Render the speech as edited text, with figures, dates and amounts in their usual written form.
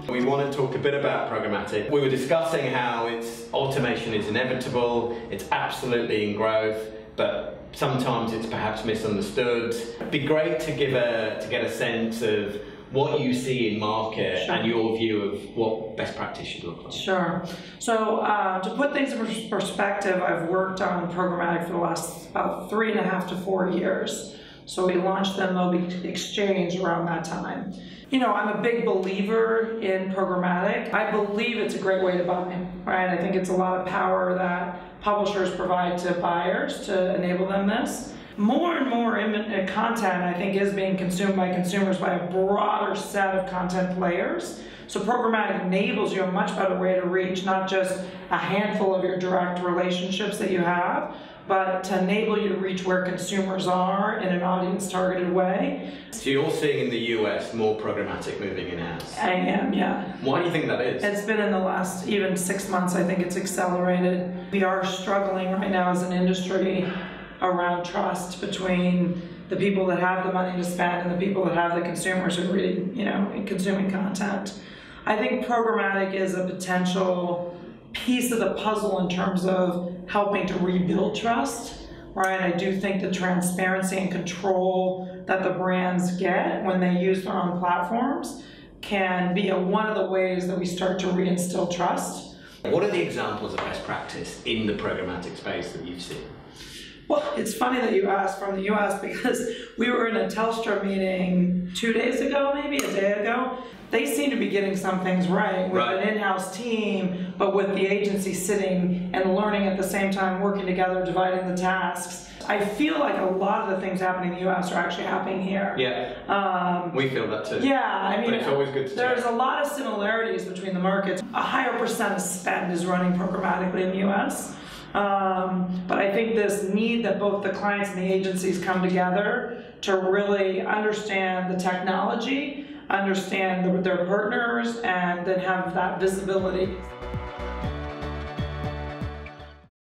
We want to talk a bit about programmatic. We were discussing how automation is inevitable, it's absolutely in growth, but sometimes it's perhaps misunderstood. It'd be great to get a sense of what you see in market. Sure. And your view of what best practice should look like. Sure. So to put things in perspective, I've worked on programmatic for the last about 3.5 to 4 years. So we launched the InMobi exchange around that time. You know, I'm a big believer in programmatic. I believe it's a great way to buy, right? I think it's a lot of power that publishers provide to buyers to enable them this. More and more content, I think, is being consumed by consumers by a broader set of content players. So programmatic enables you a much better way to reach not just a handful of your direct relationships that you have, but to enable you to reach where consumers are in an audience-targeted way. So you're seeing in the US more programmatic moving in-house? I am, yeah. Why do you think that is? It's been in the last even 6 months, I think it's accelerated. We are struggling right now as an industry around trust between the people that have the money to spend and the people that have the consumers who are reading, and consuming content. I think programmatic is a potential piece of the puzzle in terms of helping to rebuild trust, right? I do think the transparency and control that the brands get when they use their own platforms can be one of the ways that we start to reinstill trust. What are the examples of best practice in the programmatic space that you've seen? Well, it's funny that you asked from the US because we were in a Telstra meeting 2 days ago, maybe a day ago. They seem to be getting some things right with an in-house team, but with the agency sitting and learning at the same time, working together, dividing the tasks. I feel like a lot of the things happening in the US are actually happening here. Yeah, we feel that too. Yeah, I mean, but it's always good to there's a lot of similarities between the markets. A higher percent of spend is running programmatically in the US. But I think this need that both the clients and the agencies come together to really understand the technology, understand their partners, and then have that visibility.